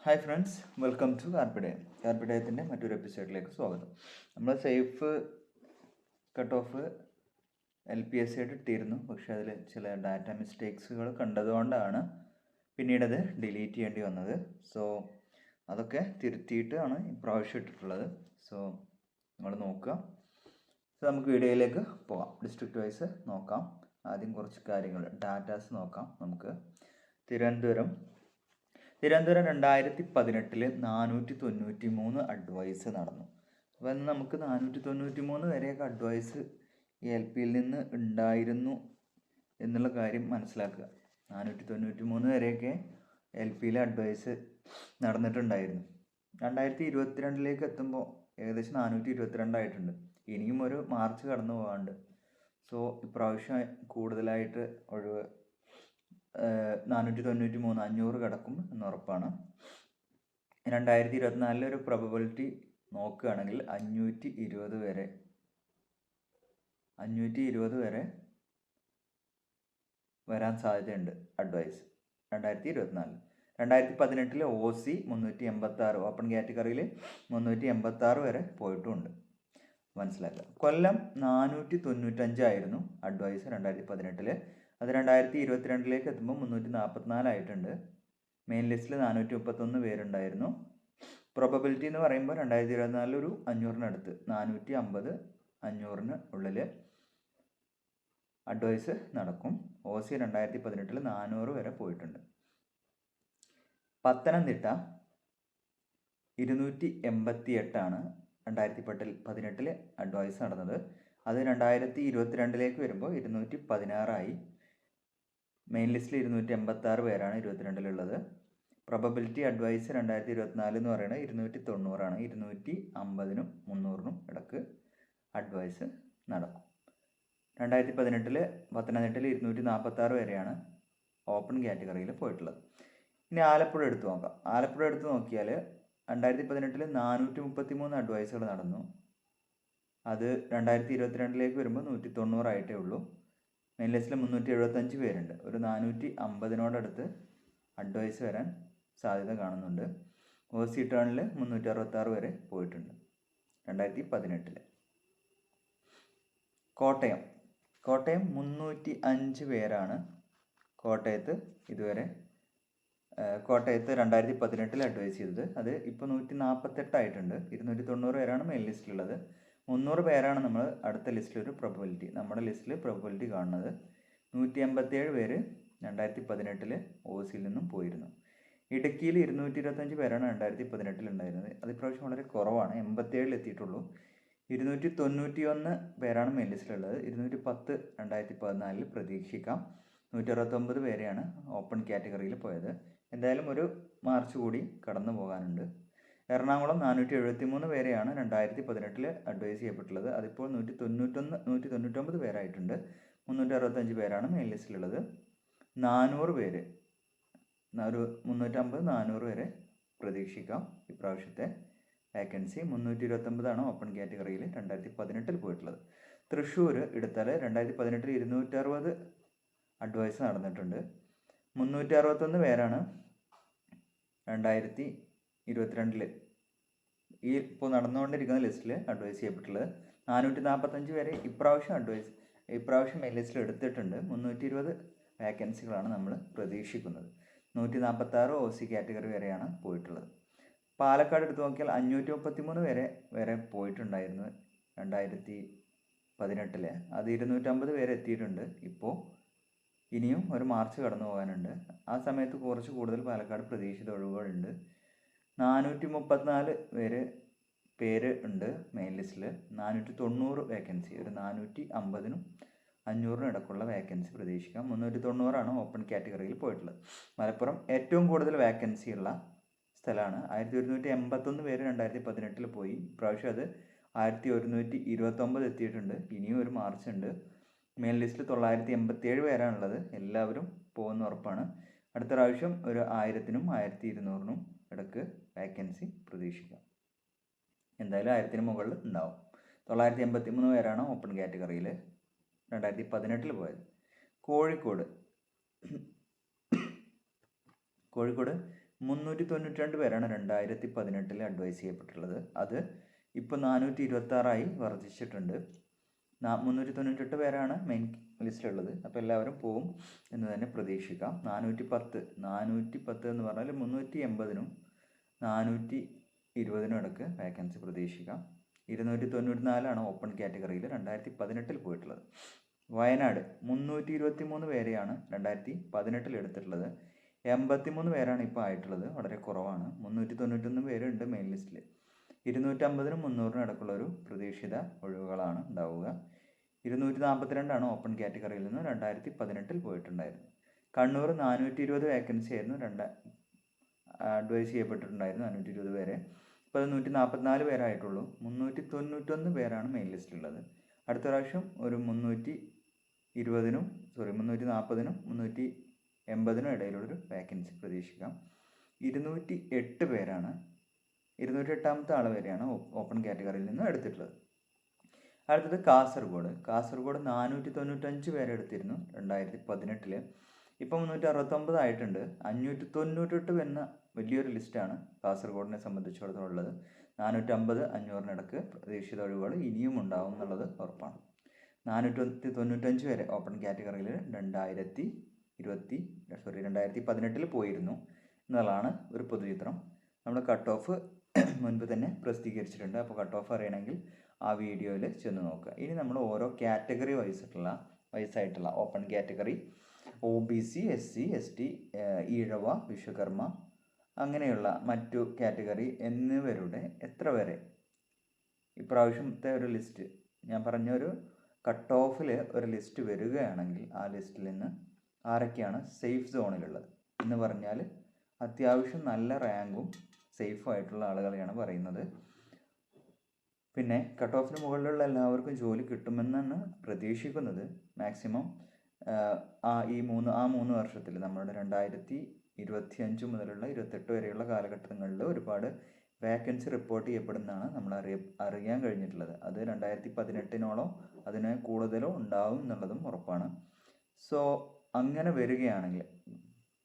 Hi friends, welcome to Karppidayam. കാർപ്പിടയത്തിൻ്റെ മറ്റൊരു എപ്പിസോഡിലേക്ക് സ്വാഗതം. നമ്മൾ സേഫ് കട്ട് ഓഫ് LPSC ആയിട്ട് ഇട്ടിരുന്നു. പക്ഷേ അതിൽ ചില ഡാറ്റ മിസ്റ്റേക്സുകൾ കണ്ടതുകൊണ്ടാണ് പിന്നീടത് ഡിലീറ്റ് ചെയ്യേണ്ടി വന്നത്. സോ അതൊക്കെ തിരുത്തിയിട്ടാണ് ഇപ്രാവശ്യം ഇട്ടിട്ടുള്ളത്. സോ നിങ്ങൾ നോക്കുക. സോ നമുക്ക് വീഡിയോയിലേക്ക് പോകാം. ഡിസ്ട്രിക്റ്റ് വൈസ് നോക്കാം. ആദ്യം കുറച്ച് കാര്യങ്ങൾ ഡാറ്റാസ് നോക്കാം. നമുക്ക് തിരുവനന്തപുരം 2018 493 അഡ്വൈസ് നടന്നു. അപ്പോൾ അന്ന് നമുക്ക് 493 വരെയൊക്കെ അഡ്വൈസ് LPയിൽ നിന്ന് ഉണ്ടായിരുന്നു എന്നുള്ള കാര്യം മനസ്സിലാക്കുക. 493 വരെയൊക്കെ LPയിലെ അഡ്വൈസ് നടന്നിട്ടുണ്ടായിരുന്നു. 2022 എത്തുമ്പോൾ ഏകദേശം 422 ആയിട്ടുണ്ട്. ഇനിയും ഒരു മാർച്ച് കടന്നു പോകാണ്ട്. സോ ഇപ്രാവശ്യം കൂടുതലായിട്ട് 493 500 കിടക്കും എന്നുറപ്പാണ്. 2024 ഒരു പ്രോബബിലിറ്റി നോക്കുകയാണെങ്കിൽ 520 വരെ വരാൻ സാധ്യതയുണ്ട് അഡ്വൈസ് 2024. 2018 OC 386 ഓപ്പൺ കാറ്റഗറിയിൽ 386 വരെ പോയിട്ടുമുണ്ട്. മനസ്സിലാക്കുക. കൊല്ലം 495 ആയിരുന്നു അഡ്വൈസ് 2018. അത് 2022 എത്തുമ്പോൾ 344 ആയിട്ടുണ്ട്. മെയിൻ ലിസ്റ്റിൽ 431 പേരുണ്ടായിരുന്നു. പ്രോബബിലിറ്റി എന്ന് പറയുമ്പോൾ 2024 ഒരു 500-നടുത്ത് 450 500-ന് ഉള്ളിൽ അഡ്വൈസ് നടക്കും. OC 2018 400 വരെ പോയിട്ടുണ്ട്. പത്തനംതിട്ട 288 2018 അഡ്വൈസ് നടന്നത്. അത് 2022 വരുമ്പോൾ 216 ആയി. മെയിൻ ലിസ്റ്റിൽ 286 പേരാണ് 22-ലുള്ളത്. പ്രോബബിലിറ്റി അഡ്വൈസ് 2024 എന്ന് പറയുന്നത് 290 250-നും 300-നും ഇടക്ക് അഡ്വൈസ് നടക്കും. 2018 പത്തനംതിട്ടയിൽ 246 വരെയാണ് ഓപ്പൺ കാറ്റഗറിയിൽ പോയിട്ടുള്ളത്. ഇനി ആലപ്പുഴ എടുത്ത് നോക്കാം. ആലപ്പുഴ എടുത്ത് നോക്കിയാൽ 2018 433 അഡ്വൈസുകൾ നടന്നു. അത് 2022 വരുമ്പോൾ 190 ആയിട്ടേ ഉള്ളൂ. മെയിൻ ലിസ്റ്റിൽ 375 പേരുണ്ട്. ഒരു 450-നോടടുത്ത് അഡ്വൈസ് വരാൻ സാധ്യത കാണുന്നുണ്ട്. OC ടേണിൽ 366 വരെ പോയിട്ടുണ്ട് 2018. കോട്ടയം 305 പേരാണ് കോട്ടയത്ത് 2018 അഡ്വൈസ് ചെയ്തത്. അത് ഇപ്പോൾ 148 ആയിട്ടുണ്ട്. 290 പേരാണ് മെയിൻ ലിസ്റ്റിലുള്ളത്. 300 പേരാണ് നമ്മൾ അടുത്ത ലിസ്റ്റിലൊരു പ്രോബബിലിറ്റി, നമ്മുടെ ലിസ്റ്റിൽ പ്രോബബിലിറ്റി കാണുന്നത്. 187 പേര് 2018 OCയിൽ നിന്നും പോയിരുന്നു. ഇടുക്കിയിൽ 225 പേരാണ് 2018 ഉണ്ടായിരുന്നത്. അത് ഇപ്രാവശ്യം വളരെ കുറവാണ്, 87 എത്തിയിട്ടുള്ളൂ. 291 പേരാണ് മെയിൻ ലിസ്റ്റിലുള്ളത്. 210 2014 പ്രതീക്ഷിക്കാം. 169 പേരെയാണ് ഓപ്പൺ കാറ്റഗറിയിൽ പോയത്. എന്തായാലും ഒരു മാർച്ച് കൂടി കടന്നു പോകാനുണ്ട്. എറണാകുളം 473 പേരെയാണ് 2018 അഡ്വൈസ് ചെയ്യപ്പെട്ടുള്ളത്. അതിപ്പോൾ 199 പേരായിട്ടുണ്ട്. 365 പേരാണ് മെയിൻ ലിസ്റ്റിലുള്ളത്. 400 പേര്, ഒരു 350-400 വരെ പ്രതീക്ഷിക്കാം ഇപ്രാവശ്യത്തെ വേക്കൻസി. 329 ഓപ്പൺ കാറ്റഗറിയിൽ 2018 പോയിട്ടുള്ളത്. തൃശ്ശൂർ എടുത്താൽ 2018 260 അഡ്വൈസ് നടന്നിട്ടുണ്ട്. 361 പേരാണ് 2022 ഈ ഇപ്പോൾ നടന്നുകൊണ്ടിരിക്കുന്ന ലിസ്റ്റിൽ അഡ്വൈസ് ചെയ്യപ്പെട്ടുള്ളത്. 445 പേരെ ഇപ്രാവശ്യം മെയിൻ ലിസ്റ്റിൽ എടുത്തിട്ടുണ്ട്. 320 വേക്കൻസികളാണ് നമ്മൾ പ്രതീക്ഷിക്കുന്നത്. 146 OC കാറ്റഗറി വരെയാണ് പോയിട്ടുള്ളത്. പാലക്കാട് എടുത്ത് നോക്കിയാൽ 533 വരെ പോയിട്ടുണ്ടായിരുന്നു 2018. അത് 250 പേരെ എത്തിയിട്ടുണ്ട്. ഇപ്പോൾ ഇനിയും ഒരു മാർച്ച് കടന്നു പോകാനുണ്ട്. ആ സമയത്ത് കുറച്ച് കൂടുതൽ പാലക്കാട് പ്രതീക്ഷിത ഒഴിവുകളുണ്ട്. 434 പേര് ഉണ്ട് മെയിൻ ലിസ്റ്റിൽ. 490 വേക്കൻസി, ഒരു 450-നും 500-നും ഇടക്കുള്ള വേക്കൻസി പ്രതീക്ഷിക്കാം. 390 ഓപ്പൺ കാറ്റഗറിയിൽ പോയിട്ടുള്ളത്. മലപ്പുറം ഏറ്റവും കൂടുതൽ വേക്കൻസി ഉള്ള സ്ഥലമാണ്. 1181 പേര് 2018 പോയി. ഇപ്രാവശ്യം അത് 1129 എത്തിയിട്ടുണ്ട്. ഇനിയും ഒരു മാർച്ച് ഉണ്ട്. മെയിൻ ലിസ്റ്റിൽ 987 പേരാണുള്ളത്. എല്ലാവരും പോകുന്ന ഉറപ്പാണ്. അടുത്ത പ്രാവശ്യം ഒരു 1000-നും 1200-നും ഇടക്ക് വേക്കൻസി പ്രതീക്ഷിക്കാം. എന്തായാലും 1000-ന് മുകളിൽ ഉണ്ടാവും. 983 പേരാണ് ഓപ്പൺ കാറ്റഗറിയിൽ 2018 പോയത്. കോഴിക്കോട് 392 പേരാണ് 2018 അഡ്വൈസ് ചെയ്യപ്പെട്ടുള്ളത്. അത് ഇപ്പോൾ 426 വർദ്ധിച്ചിട്ടുണ്ട്. 398 പേരാണ് മെയിൻ ലിസ്റ്റിലുള്ളത്. അപ്പോൾ എല്ലാവരും പോവും എന്ന് തന്നെ പ്രതീക്ഷിക്കാം. 410 എന്ന് പറഞ്ഞാൽ 380-നും 420-നും ഇടയ്ക്ക് വേക്കൻസി പ്രതീക്ഷിക്കാം. 294 ഓപ്പൺ കാറ്റഗറിയിൽ 2018 പോയിട്ടുള്ളത്. വയനാട് 323 പേരെയാണ് 2018 എടുത്തിട്ടുള്ളത്. 83 പേരാണ് ഇപ്പോൾ ആയിട്ടുള്ളത്. വളരെ കുറവാണ്. 391 പേരുണ്ട് മെയിൻ ലിസ്റ്റിൽ. 250-നും 300-നും ഇടയ്ക്കുള്ള ഒരു പ്രതീക്ഷിത ഒഴിവുകളാണ് ഉണ്ടാവുക. 242 ഓപ്പൺ കാറ്റഗറിയിൽ നിന്ന് 2018 പോയിട്ടുണ്ടായിരുന്നു. കണ്ണൂർ 420 വേക്കൻസി ആയിരുന്നു അഡ്വൈസ് ചെയ്യപ്പെട്ടിട്ടുണ്ടായിരുന്നു, 420 പേരെ. ഇപ്പോൾ അത് 144 പേരായിട്ടുള്ളൂ. 391 പേരാണ് മെയിൻ ലിസ്റ്റിലുള്ളത്. അടുത്ത പ്രാവശ്യം ഒരു 340-നും 380-നും ഇടയിലുള്ളൊരു വേക്കൻസി പ്രതീക്ഷിക്കാം. 208 പേരാണ്, 208ാമത്തെ ആൾ വരെയാണ് ഓപ്പൺ കാറ്റഗറിയിൽ നിന്ന് എടുത്തിട്ടുള്ളത്. അടുത്തത് കാസർഗോഡ് 495 പേരെ എടുത്തിരുന്നു 2018. ഇപ്പോൾ 369 ആയിട്ടുണ്ട്. 598 എന്ന വലിയൊരു ലിസ്റ്റാണ് കാസർഗോഡിനെ സംബന്ധിച്ചിടത്തോളം ഉള്ളത്. 450, 500 ഇടയ്ക്ക് പ്രതീക്ഷിത ഒഴിവുകൾ ഇനിയും ഉണ്ടാവും എന്നുള്ളത് ഉറപ്പാണ്. 495 വരെ ഓപ്പൺ കാറ്റഗറിയിൽ 2018 പോയിരുന്നു എന്നുള്ളതാണ് ഒരു പൊതുചിത്രം. നമ്മൾ കട്ട് ഓഫ് മുൻപ് തന്നെ പ്രസിദ്ധീകരിച്ചിട്ടുണ്ട്. അപ്പോൾ കട്ട് ഓഫ് അറിയണമെങ്കിൽ ആ വീഡിയോയിൽ ചെന്ന് നോക്കുക. ഇനി നമ്മൾ ഓരോ കാറ്റഗറി വൈസായിട്ടുള്ള open category, OBC, SC, ST, Ezhava, Vishwakarma അങ്ങനെയുള്ള മറ്റു കാറ്റഗറി എന്നിവരുടെ എത്ര വരെ ഇപ്രാവശ്യത്തെ ഒരു ലിസ്റ്റ്, ഞാൻ പറഞ്ഞ ഒരു കട്ട് ഓഫിൽ ഒരു ലിസ്റ്റ് വരികയാണെങ്കിൽ ആ ലിസ്റ്റിൽ നിന്ന് ആരൊക്കെയാണ് സേഫ് സോണിലുള്ളത് എന്ന് പറഞ്ഞാൽ അത്യാവശ്യം നല്ല റാങ്കും സേഫായിട്ടുള്ള ആളുകളെയാണ് പറയുന്നത്. പിന്നെ കട്ട് ഓഫിന് മുകളിലുള്ള എല്ലാവർക്കും ജോലി കിട്ടുമെന്നാണ് പ്രതീക്ഷിക്കുന്നത്. മാക്സിമം ആ 3 വർഷത്തിൽ നമ്മുടെ 2025 മുതലുള്ള 28 വരെയുള്ള കാലഘട്ടങ്ങളിൽ ഒരുപാട് വേക്കൻസി റിപ്പോർട്ട് ചെയ്യപ്പെടുന്നതാണ് നമ്മൾ അറിയാൻ കഴിഞ്ഞിട്ടുള്ളത്. അത് 2018 അതിന് കൂടുതലോ ഉണ്ടാവും എന്നുള്ളതും ഉറപ്പാണ്. സോ അങ്ങനെ വരികയാണെങ്കിൽ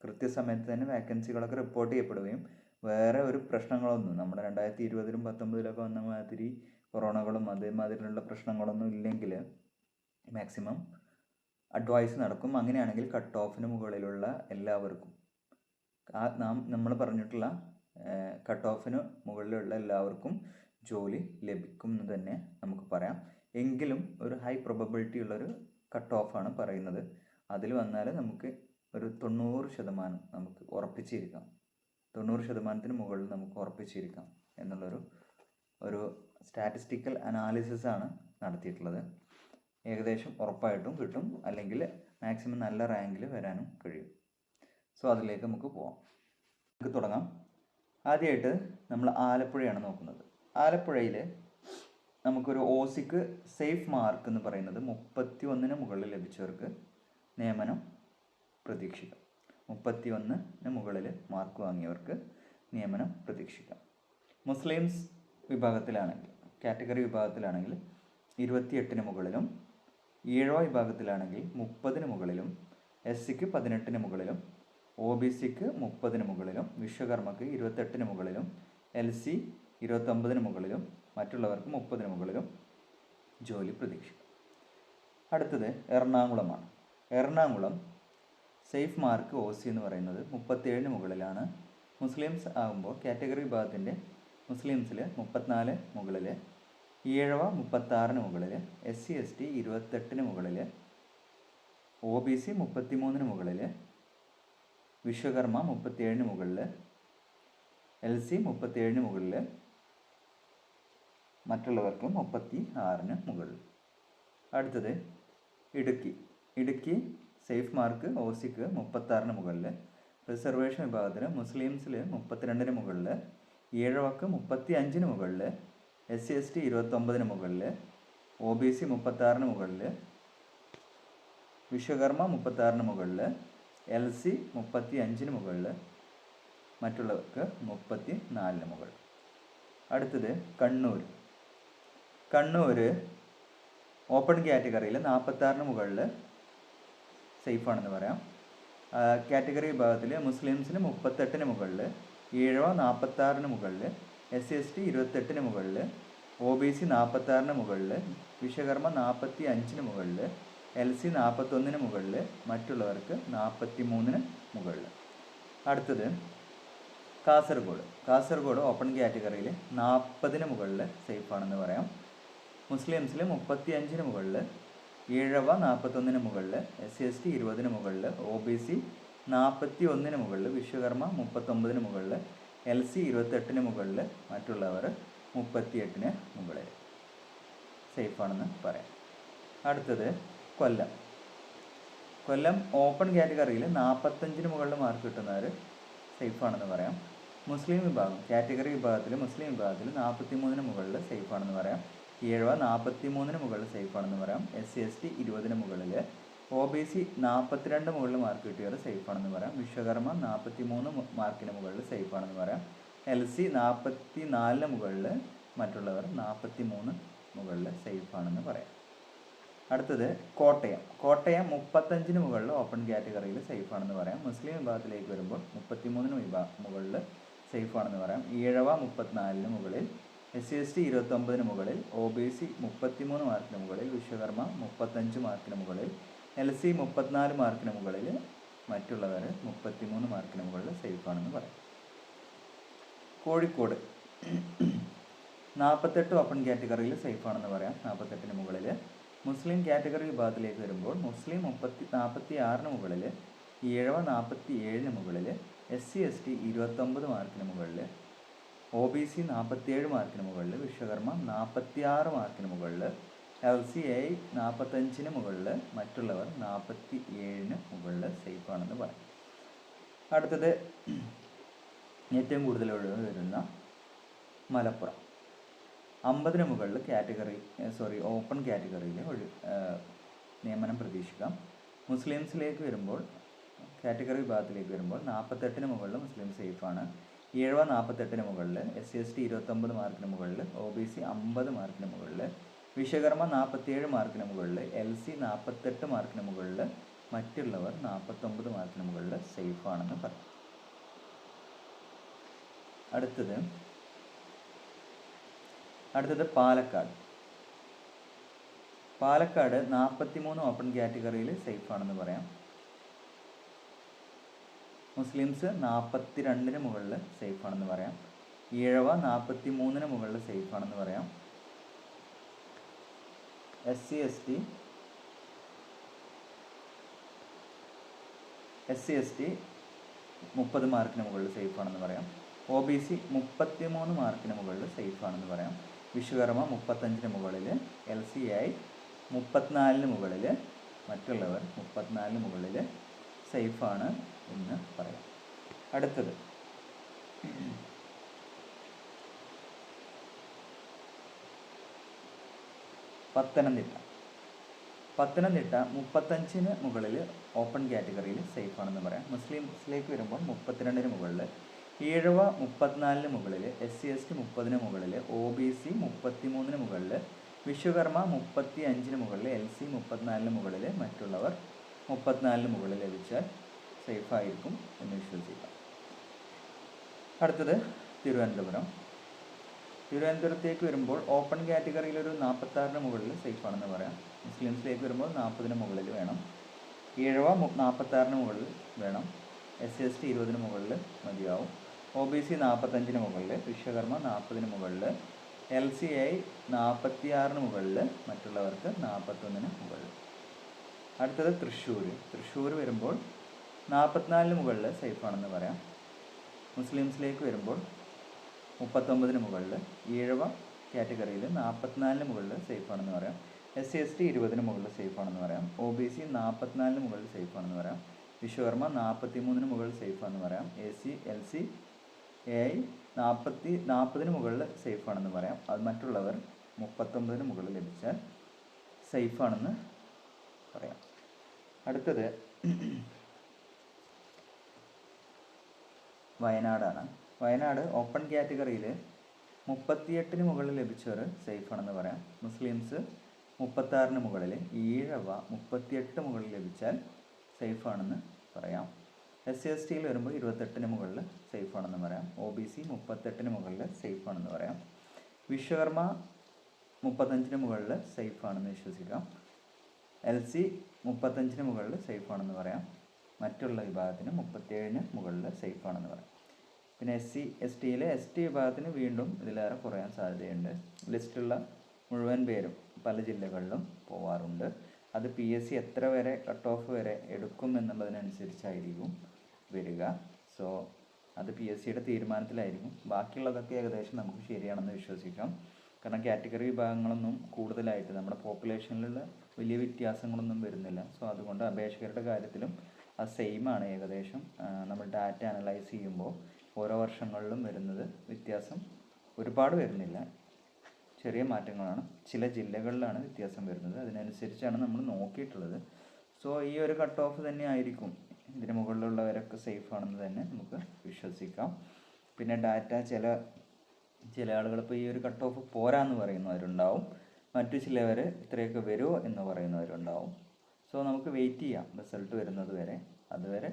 കൃത്യസമയത്ത് തന്നെ വേക്കൻസികളൊക്കെ റിപ്പോർട്ട് ചെയ്യപ്പെടുകയും വേറെ ഒരു പ്രശ്നങ്ങളൊന്നും നമ്മുടെ 2020-ലും 2019-ലൊക്കെ വന്ന മാതിരി കൊറോണകളും അതേമാതിരിയുള്ള പ്രശ്നങ്ങളൊന്നും ഇല്ലെങ്കിൽ മാക്സിമം അഡ്വൈസ് നടക്കും. അങ്ങനെയാണെങ്കിൽ കട്ട് ഓഫിന് മുകളിലുള്ള എല്ലാവർക്കും നമ്മൾ പറഞ്ഞിട്ടുള്ള കട്ട് ഓഫിന് മുകളിലുള്ള എല്ലാവർക്കും ജോലി ലഭിക്കും എന്ന് തന്നെ നമുക്ക് പറയാം. എങ്കിലും ഒരു ഹൈ പ്രോബബിലിറ്റി ഉള്ളൊരു കട്ട് ഓഫാണ് പറയുന്നത്. അതിൽ വന്നാൽ നമുക്ക് ഒരു 90% നമുക്ക് ഉറപ്പിച്ചിരിക്കാം. 90% മുകളിൽ നമുക്ക് ഉറപ്പിച്ചിരിക്കാം എന്നുള്ളൊരു സ്റ്റാറ്റിസ്റ്റിക്കൽ അനാലിസിസാണ് നടത്തിയിട്ടുള്ളത്. ഏകദേശം ഉറപ്പായിട്ടും കിട്ടും, അല്ലെങ്കിൽ മാക്സിമം നല്ല റാങ്കിൽ വരാനും കഴിയും. സോ അതിലേക്ക് നമുക്ക് പോവാം. നമുക്ക് തുടങ്ങാം. ആദ്യമായിട്ട് നമ്മൾ ആലപ്പുഴയാണ് നോക്കുന്നത്. ആലപ്പുഴയിൽ നമുക്കൊരു OCക്ക് സേഫ് മാർക്ക് എന്ന് പറയുന്നത് 31-ന് മുകളിൽ ലഭിച്ചവർക്ക് നിയമനം പ്രതീക്ഷിക്കാം. 31-ന് മുകളിൽ മാർക്ക് വാങ്ങിയവർക്ക് നിയമനം പ്രതീക്ഷിക്കാം. മുസ്ലിംസ് വിഭാഗത്തിലാണെങ്കിൽ, കാറ്റഗറി വിഭാഗത്തിലാണെങ്കിൽ 28-ന് മുകളിലും, ഈഴവ വിഭാഗത്തിലാണെങ്കിൽ 30-ന് മുകളിലും, SCക്ക് 18-ന് മുകളിലും, OBCക്ക് 30-ന് മുകളിലും, വിശ്വകർമ്മക്ക് 28-ന് മുകളിലും, LC 29-ന് മുകളിലും, മറ്റുള്ളവർക്ക് 30-ന് മുകളിലും ജോലി പ്രതീക്ഷിക്കാം. അടുത്തത് എറണാകുളമാണ്. എറണാകുളം സേഫ് മാർക്ക് OC എന്ന് പറയുന്നത് 37-ന് മുകളിലാണ്. മുസ്ലിംസ് ആകുമ്പോൾ കാറ്റഗറി വിഭാഗത്തിൻ്റെ മുസ്ലിംസിൽ 34 മുകളിൽ, ഈഴവ 36-ന് മുകളിൽ, SC ST 28-ന് മുകളിൽ, OBC 33-ന് മുകളിൽ, വിശ്വകർമ്മ 37-ന് മുകളിൽ, LC 37-ന് മുകളിൽ, മറ്റുള്ളവർക്ക് 36-ന് മുകളിൽ. അടുത്തത് ഇടുക്കി സേഫ് മാർക്ക് OCക്ക് 36-ന് മുകളിൽ, റിസർവേഷൻ വിഭാഗത്തിൽ മുസ്ലിംസിൽ 32-ന് മുകളിൽ, ഈഴവക്ക് 35-ന് മുകളിൽ, SC ST 29-ന് മുകളിൽ, OBC 36-ന് മുകളിൽ, വിശ്വകർമ്മ 36-ന് മുകളിൽ, LC 35-ന് മുകളിൽ, മറ്റുള്ളവർക്ക് 34-ന് മുകളിൽ. അടുത്തത് കണ്ണൂർ ഓപ്പൺ കാറ്റഗറിയിൽ 46-ന് മുകളിൽ സേഫാണെന്ന് പറയാം. കാറ്റഗറി വിഭാഗത്തിൽ മുസ്ലിംസിന് 38-ന് മുകളിൽ, ഈഴവ 46-ന് മുകളിൽ, SC/ST 28-ന് മുകളിൽ, OBC 46-ന് മുകളിൽ, വിശ്വകർമ്മ 45-ന് മുകളിൽ, LC 41-ന് മുകളിൽ, മറ്റുള്ളവർക്ക് 43-ന് മുകളിൽ. അടുത്തത് കാസർഗോഡ് ഓപ്പൺ കാറ്റഗറിയിൽ 40-ന് മുകളിൽ സേഫാണെന്ന് പറയാം. മുസ്ലിംസിൽ 35-ന് മുകളിൽ, ഈഴവ 41-ന് മുകളിൽ, SC/ST 20-ന് മുകളിൽ, OBC 41-ന് മുകളിൽ, വിശ്വകർമ്മ 39-ന് മുകളിൽ, LC 28-ന് മുകളിൽ, മറ്റുള്ളവർ 38-ന് മുകളിൽ സേഫാണെന്ന് പറയാം. അടുത്തത് കൊല്ലം ഓപ്പൺ കാറ്റഗറിയിൽ 45-ന് മുകളിൽ മാർക്ക് കിട്ടുന്നവർ സേഫാണെന്ന് പറയാം. മുസ്ലിം വിഭാഗം കാറ്റഗറി വിഭാഗത്തിൽ മുസ്ലിം വിഭാഗത്തിൽ 43-ന് മുകളിൽ സേഫാണെന്ന് പറയാം. ഈഴവ 43-ന് മുകളിൽ സേഫാണെന്ന് പറയാം. SC/ST 20-ന് മുകളിൽ, OBC 42 മുകളിൽ മാർക്ക് കിട്ടിയവർ സേഫാണെന്ന് പറയാം. വിശ്വകർമ്മ 43 മാർക്കിന് മുകളിൽ സേഫാണെന്ന് പറയാം. LC 44-ന് മുകളിൽ, മറ്റുള്ളവർ 43 മുകളിൽ സേഫാണെന്ന് പറയാം. അടുത്തത് കോട്ടയം 35-ന് മുകളിൽ ഓപ്പൺ കാറ്റഗറിയിൽ സേഫാണെന്ന് പറയാം. മുസ്ലിം വിഭാഗത്തിലേക്ക് വരുമ്പോൾ 33-ന് മുകളിൽ സേഫാണെന്ന് പറയാം. ഈഴവ 34-ന് മുകളിൽ, SC/ST 29-ന് മുകളിൽ, OBC 33 മാർക്കിന് മുകളിൽ, വിശ്വകർമ്മ 35 മാർക്കിന് മുകളിൽ, LC 34 മാർക്കിന് മുകളിൽ, മറ്റുള്ളവർ 33 മാർക്കിന് മുകളിൽ സേഫാണെന്ന് പറയാം. കോഴിക്കോട് 48 ഓപ്പൺ കാറ്റഗറിയിൽ സേഫാണെന്ന് പറയാം. 48-ന് മുകളിൽ. മുസ്ലിം കാറ്റഗറി വിഭാഗത്തിലേക്ക് വരുമ്പോൾ മുസ്ലിം 46-ന് മുകളിൽ, ഈഴവ 47-ന് മുകളിൽ, SC/ST 29 മാർക്കിന് മുകളിൽ, OBC 47 മാർക്കിന് മുകളിൽ, വിശ്വകർമ്മ 46 മാർക്കിന് മുകളിൽ, LC 45-ന് മുകളിൽ, മറ്റുള്ളവർ 47-ന് മുകളിൽ സേഫാണെന്ന് പറയാം. അടുത്തത് ഏറ്റവും കൂടുതൽ ഒഴിവ് വരുന്ന മലപ്പുറം 50-ന് മുകളിൽ ഓപ്പൺ കാറ്റഗറിയിൽ നിയമനം പ്രതീക്ഷിക്കാം. മുസ്ലിംസിലേക്ക് വരുമ്പോൾ കാറ്റഗറി വിഭാഗത്തിലേക്ക് വരുമ്പോൾ 48-ന് മുകളിൽ മുസ്ലിം സേഫാണ്. ഈഴവ 48-ന് മുകളിൽ, SC/ST 29 മാർക്കിന് മുകളിൽ, OBC 50 മാർക്കിന് മുകളിൽ, വിശ്വകർമ്മ 47 മാർക്കിന് മുകളിൽ, LC 48 മാർക്കിന് മുകളിൽ, മറ്റുള്ളവർ 49 മാർക്കിന് മുകളിൽ സേഫാണെന്ന് പറയും. അടുത്തത് പാലക്കാട് 43 ഓപ്പൺ കാറ്റഗറിയിൽ സേഫാണെന്ന് പറയാം. മുസ്ലിംസ് 42-ന് മുകളിൽ സേഫാണെന്ന് പറയാം. ഈഴവ 43-ന് മുകളിൽ സേഫാണെന്ന് പറയാം. SC/ST 30 മാർക്കിന് മുകളിൽ സേഫാണെന്ന് പറയാം. OBC 33 മാർക്കിന് മുകളിൽ സേഫാണെന്ന് പറയാം. വിശ്വകർമ്മ 35-ന് മുകളിൽ, LC 34-ന് മുകളിൽ, മറ്റുള്ളവർ 34-ന് മുകളിൽ സേഫാണ് എന്ന് പറയാം. അടുത്തത് പത്തനംതിട്ട 35-ന് മുകളിൽ ഓപ്പൺ കാറ്റഗറിയിൽ സേഫാണെന്ന് പറയാം. മുസ്ലിംസിലേക്ക് വരുമ്പോൾ 32-ന് മുകളിൽ, ഈഴവ 34-ന് മുകളിൽ, SC/ST 30-ന് മുകളിൽ, OBC 33-ന് മുകളിൽ, വിശ്വകർമ്മ 35-ന് മുകളിൽ, LC 34-ന് മുകളിൽ, മറ്റുള്ളവർ 34-ന് മുകളിൽ ലഭിച്ചാൽ സേഫായിരിക്കും എന്ന് വിശ്വസിക്കാം. അടുത്തത് തിരുവനന്തപുരത്തേക്ക് വരുമ്പോൾ ഓപ്പൺ കാറ്റഗറിയിൽ ഒരു 46-ന് മുകളിൽ സേഫാണെന്ന് പറയാം. മുസ്ലിംസിലേക്ക് വരുമ്പോൾ 40-ന് മുകളിൽ വേണം. ഈഴവ 46-ന് മുകളിൽ വേണം. SC/ST 20-ന് മുകളിൽ മതിയാവും. OBC 45-ന് മുകളിൽ, വിശ്വകർമ്മ 40-ന് മുകളിൽ, LC 46-ന് മുകളിൽ, മറ്റുള്ളവർക്ക് 41-ന് മുകളിൽ. അടുത്തത് തൃശ്ശൂർ വരുമ്പോൾ 44-ന് മുകളിൽ സേഫാണെന്ന് പറയാം. മുസ്ലിംസിലേക്ക് വരുമ്പോൾ 39-ന് മുകളിൽ, ഈഴവ കാറ്റഗറിയിൽ 44-ന് മുകളിൽ സേഫാണെന്ന് പറയാം. SC/ST 20-ന് മുകളിൽ സേഫാണെന്ന് പറയാം. OBC 44-ന് മുകളിൽ സേഫാണെന്ന് പറയാം. വിശ്വകർമ്മ 43-ന് മുകളിൽ സേഫാണെന്ന് പറയാം. LC 40-ന് മുകളിൽ സേഫാണെന്ന് പറയാം. അത് മറ്റുള്ളവർ 39-ന് മുകളിൽ ലഭിച്ചാൽ സേഫാണെന്ന് പറയാം. അടുത്തത് വയനാട് ഓപ്പൺ കാറ്റഗറിയിൽ 38-ന് മുകളിൽ ലഭിച്ചവർ സേഫാണെന്ന് പറയാം. മുസ്ലിംസ് 36-ന് മുകളിൽ, ഈഴവ 38 മുകളിൽ ലഭിച്ചാൽ സേഫാണെന്ന് പറയാം. SC/ST വരുമ്പോൾ 28-ന് മുകളിൽ സേഫ് ആണെന്ന് പറയാം. OBC 38-ന് മുകളിൽ സേഫ് ആണെന്ന് പറയാം. വിശ്വകർമ്മ 35-ന് മുകളിൽ സേഫ് ആണെന്ന് വിശ്വസിക്കാം. LC 35-ന് മുകളിൽ സേഫ് ആണെന്ന് പറയാം. മറ്റുള്ള വിഭാഗത്തിന് 37-ന് മുകളിൽ സേഫ് ആണെന്ന് പറയാം. പിന്നെ SC/STയിലെ ST വിഭാഗത്തിന് വീണ്ടും ഇതിലേറെ കുറയാൻ സാധ്യതയുണ്ട്. ലിസ്റ്റുള്ള മുഴുവൻ പേരും പല ജില്ലകളിലും പോവാറുണ്ട്. അത് PSC എത്ര വരെ കട്ട് ഓഫ് വരെ എടുക്കും എന്നുള്ളതിനനുസരിച്ചായിരിക്കും വരിക. സോ അത് PSCയുടെ തീരുമാനത്തിലായിരിക്കും. ബാക്കിയുള്ളതൊക്കെ ഏകദേശം നമുക്ക് ശരിയാണെന്ന് വിശ്വസിക്കാം. കാരണം കാറ്റഗറി വിഭാഗങ്ങളൊന്നും കൂടുതലായിട്ട് നമ്മുടെ പോപ്പുലേഷനിലുള്ള വലിയ വ്യത്യാസങ്ങളൊന്നും വരുന്നില്ല. സോ അതുകൊണ്ട് അപേക്ഷകരുടെ കാര്യത്തിലും അത് സെയിം ആണ് ഏകദേശം. നമ്മൾ ഡാറ്റ അനലൈസ് ചെയ്യുമ്പോൾ ഓരോ വർഷങ്ങളിലും വരുന്നത് വ്യത്യാസം ഒരുപാട് വരുന്നില്ല, ചെറിയ മാറ്റങ്ങളാണ്. ചില ജില്ലകളിലാണ് വ്യത്യാസം വരുന്നത്. അതിനനുസരിച്ചാണ് നമ്മൾ നോക്കിയിട്ടുള്ളത്. സോ ഈ ഒരു കട്ട് ഓഫ് തന്നെ ആയിരിക്കും. ഇതിന് മുകളിലുള്ളവരൊക്കെ സേഫ് ആണെന്ന് തന്നെ നമുക്ക് വിശ്വസിക്കാം. പിന്നെ ഡാറ്റ ചില ആളുകൾ ഇപ്പോൾ ഈ ഒരു കട്ട് ഓഫ് പോരാന്ന് പറയുന്നവരുണ്ടാവും. മറ്റു ചിലവർ ഇത്രയൊക്കെ വരുമോ എന്ന് പറയുന്നവരുണ്ടാവും. സോ നമുക്ക് വെയിറ്റ് ചെയ്യാം റിസൾട്ട് വരുന്നത് വരെ. അതുവരെ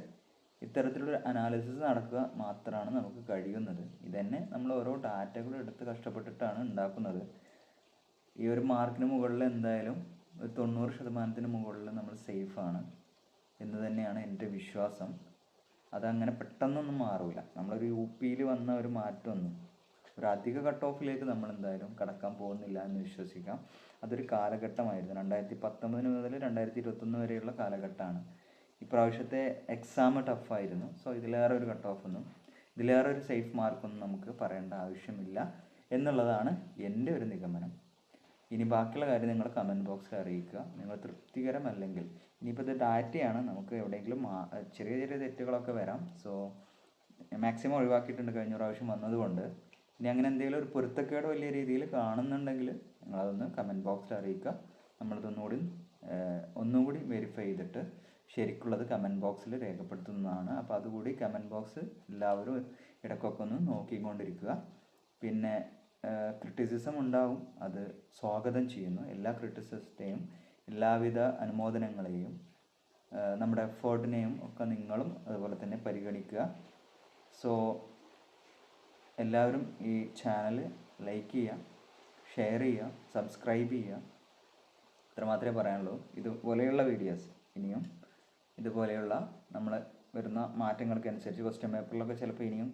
ഇത്തരത്തിലുള്ള അനാലിസിസ് നടക്കുക മാത്രമാണ് നമുക്ക് കഴിയുന്നത്. ഇതന്നെ നമ്മൾ ഓരോ ഡാറ്റകളും എടുത്ത് കഷ്ടപ്പെട്ടിട്ടാണ് ഉണ്ടാക്കുന്നത്. ഈ ഒരു മാർക്കിന് മുകളിൽ എന്തായാലും ഒരു 90% മുകളിൽ നമ്മൾ സേഫാണ് എന്ന് തന്നെയാണ് എൻ്റെ വിശ്വാസം. അതങ്ങനെ പെട്ടെന്നൊന്നും മാറില്ല. നമ്മളൊരു UPയിൽ വന്ന ഒരു മാറ്റമൊന്നും ഒരു അധിക കട്ട് ഓഫിലേക്ക് നമ്മൾ എന്തായാലും കടക്കാൻ പോകുന്നില്ല എന്ന് വിശ്വസിക്കാം. അതൊരു കാലഘട്ടമായിരുന്നു. 2019 മുതൽ 2021 വരെയുള്ള കാലഘട്ടമാണ്. ഇപ്രാവശ്യത്തെ എക്സാം ടഫായിരുന്നു. സോ ഇതിലേറെ ഒരു കട്ട് ഓഫൊന്നും ഇതിലേറെ ഒരു സേഫ് മാർക്കൊന്നും നമുക്ക് പറയേണ്ട ആവശ്യമില്ല എന്നുള്ളതാണ് എൻ്റെ ഒരു നിഗമനം. ഇനി ബാക്കിയുള്ള കാര്യം നിങ്ങൾ കമൻറ്റ് ബോക്സിൽ അറിയിക്കുക. നിങ്ങൾ തൃപ്തികരമല്ലെങ്കിൽ, ഇനിയിപ്പോൾ ഇത് ഡാറ്റയാണ്, നമുക്ക് എവിടെയെങ്കിലും ചെറിയ ചെറിയ തെറ്റുകളൊക്കെ വരാം. സോ മാക്സിമം ഒഴിവാക്കിയിട്ടുണ്ട് കഴിഞ്ഞ പ്രാവശ്യം വന്നതുകൊണ്ട്. ഇനി അങ്ങനെ എന്തെങ്കിലും ഒരു പൊരുത്തക്കേട് വലിയ രീതിയിൽ കാണുന്നുണ്ടെങ്കിൽ നിങ്ങളതൊന്ന് കമൻറ്റ് ബോക്സിൽ അറിയിക്കുക. നമ്മളിതൊന്നുകൂടി ഒന്നുകൂടി വെരിഫൈ ചെയ്തിട്ട് ശരിക്കുള്ളത് കമൻറ്റ് ബോക്സിൽ രേഖപ്പെടുത്തുന്നതാണ്. അപ്പോൾ അതുകൂടി കമൻറ്റ് ബോക്സ് എല്ലാവരും ഇടയ്ക്കൊക്കെ ഒന്ന് നോക്കിക്കൊണ്ടിരിക്കുക. പിന്നെ ക്രിറ്റിസിസം ഉണ്ടാവും, അത് സ്വാഗതം ചെയ്യുന്നു. എല്ലാ ക്രിറ്റിസിസത്തെയും എല്ലാവിധ അനുമോദനങ്ങളെയും നമ്മുടെ എഫേർട്ടിനെയും ഒക്കെ നിങ്ങളും അതുപോലെ തന്നെ പരിഗണിക്കുക. സോ എല്ലാവരും ഈ ചാനൽ ലൈക്ക് ചെയ്യുക, ഷെയർ ചെയ്യുക, സബ്സ്ക്രൈബ് ചെയ്യുക. ഇത്ര മാത്രമേ പറയാനുള്ളൂ. ഇതുപോലെയുള്ള വീഡിയോസ് ഇനിയും ഇതുപോലെയുള്ള നമ്മൾ വരുന്ന മാറ്റങ്ങൾക്കനുസരിച്ച് ക്വസ്റ്റ്യൻ പേപ്പറിലൊക്കെ ചിലപ്പോൾ ഇനിയും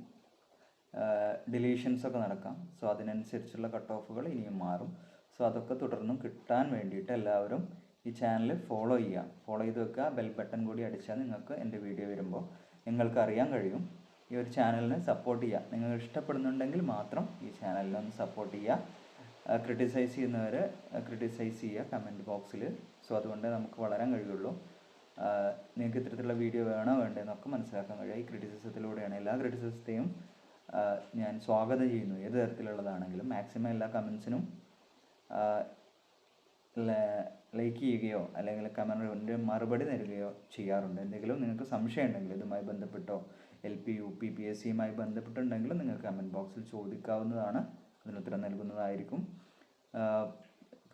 ഡിലീഷൻസൊക്കെ നടക്കാം. സോ അതിനനുസരിച്ചുള്ള കട്ട് ഓഫുകൾ ഇനിയും മാറും. സോ അതൊക്കെ തുടർന്നും കിട്ടാൻ വേണ്ടിയിട്ട് എല്ലാവരും ഈ ചാനൽ ഫോളോ ചെയ്ത് വെക്കുക. ബെൽ ബട്ടൺ കൂടി അടിച്ചാൽ നിങ്ങൾക്ക് എൻ്റെ വീഡിയോ വരുമ്പോൾ നിങ്ങൾക്ക് അറിയാൻ കഴിയും. ഈ ഒരു ചാനലിനെ സപ്പോർട്ട് ചെയ്യുക. നിങ്ങൾ ഇഷ്ടപ്പെടുന്നുണ്ടെങ്കിൽ മാത്രം ഈ ചാനലിനൊന്ന് സപ്പോർട്ട് ചെയ്യുക. ക്രിട്ടിസൈസ് ചെയ്യുന്നവർ ക്രിട്ടിസൈസ് ചെയ്യുക കമൻറ്റ് ബോക്സിൽ. സോ അതുകൊണ്ട് നമുക്ക് വളരാൻ കഴിയുള്ളൂ. നിങ്ങൾക്ക് ഇത്തരത്തിലുള്ള വീഡിയോ വേണോ വേണ്ടതെന്നൊക്കെ മനസ്സിലാക്കാൻ കഴിയുക ഈ ക്രിറ്റിസിസത്തിലൂടെയാണ്. എല്ലാ ക്രിറ്റിസിസത്തെയും ഞാൻ സ്വാഗതം ചെയ്യുന്നു, ഏത് തരത്തിലുള്ളതാണെങ്കിലും. മാക്സിമം എല്ലാ കമൻസിനും ലൈക്ക് ചെയ്യുകയോ അല്ലെങ്കിൽ കമൻറ്റിൻ്റെ മറുപടി നൽകുകയോ ചെയ്യാറുണ്ട്. എന്തെങ്കിലും നിങ്ങൾക്ക് സംശയം ഉണ്ടെങ്കിൽ ഇതുമായി ബന്ധപ്പെട്ടോ LP UP PSCയുമായി ബന്ധപ്പെട്ടുണ്ടെങ്കിലും നിങ്ങൾക്ക് കമൻറ്റ് ബോക്സിൽ ചോദിക്കാവുന്നതാണ്. അതിനുത്തരം നൽകുന്നതായിരിക്കും.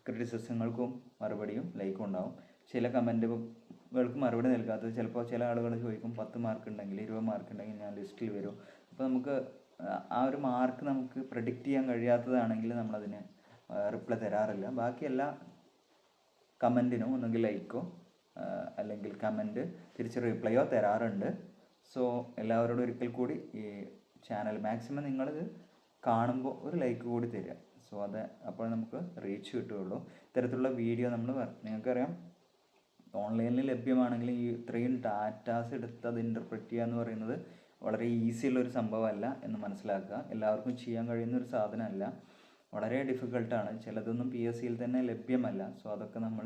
ക്രിറ്റിസിസങ്ങൾക്കും മറുപടിയും ലൈക്കും ഉണ്ടാവും. ചില കമൻറ്റുകൾക്ക് മറുപടി നൽകാത്തത് ചിലപ്പോൾ ചില ആളുകൾ ചോദിക്കും 10 മാർക്ക് ഉണ്ടെങ്കിൽ 20 മാർക്ക് ഉണ്ടെങ്കിൽ ഞാൻ ലിസ്റ്റിൽ വരും. അപ്പോൾ നമുക്ക് ആ ഒരു മാർക്ക് നമുക്ക് പ്രെഡിക്റ്റ് ചെയ്യാൻ കഴിയാത്തതാണെങ്കിൽ നമ്മളതിന് റിപ്ലൈ തരാറില്ല. ബാക്കി എല്ലാ കമൻറ്റിനും ഒന്നുകിൽ ലൈക്കോ അല്ലെങ്കിൽ കമൻറ്റ് തിരിച്ച് റിപ്ലൈയോ തരാറുണ്ട്. സോ എല്ലാവരോടും ഒരിക്കൽ കൂടി ഈ ചാനൽ മാക്സിമം നിങ്ങളിത് കാണുമ്പോൾ ഒരു ലൈക്ക് കൂടി തരിക. സോ അത് അപ്പോൾ നമുക്ക് റീച്ച് കിട്ടുകയുള്ളൂ. ഇത്തരത്തിലുള്ള വീഡിയോ നിങ്ങൾക്കറിയാം ഓൺലൈനിൽ ലഭ്യമാണെങ്കിൽ ഈ ഇത്രയും ഡാറ്റാസ് എടുത്ത് അത് ഇൻ്റർപ്രറ്റ് ചെയ്യുക എന്ന് പറയുന്നത് വളരെ ഈസിയുള്ളൊരു സംഭവമല്ല എന്ന് മനസ്സിലാക്കുക. എല്ലാവർക്കും ചെയ്യാൻ കഴിയുന്ന ഒരു സാധനമല്ല, വളരെ ഡിഫിക്കൽട്ടാണ്. ചിലതൊന്നും PSCയിൽ തന്നെ ലഭ്യമല്ല. സോ അതൊക്കെ നമ്മൾ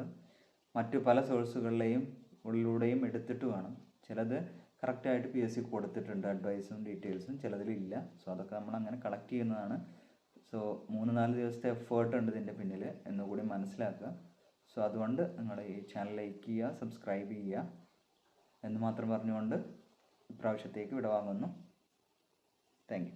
മറ്റു പല സോഴ്സുകളിലൂടെയും എടുത്തിട്ട് വേണം. ചിലത് കറക്റ്റായിട്ട് PSC കൊടുത്തിട്ടുണ്ട്, അഡ്വൈസും ഡീറ്റെയിൽസും, ചിലതിലില്ല. സോ അതൊക്കെ നമ്മൾ അങ്ങനെ കളക്ട് ചെയ്യുന്നതാണ്. സോ 3-4 ദിവസത്തെ എഫേർട്ട് ഉണ്ട് ഇതിൻ്റെ പിന്നിൽ എന്നുകൂടി മനസ്സിലാക്കുക. സോ അതുകൊണ്ട് നിങ്ങൾ ഈ ചാനൽ ലൈക്ക് ചെയ്യുക, സബ്സ്ക്രൈബ് ചെയ്യുക എന്ന് മാത്രം പറഞ്ഞുകൊണ്ട് ഇപ്രാവശ്യത്തേക്ക് വിടവാങ്ങുന്നു. Thank you.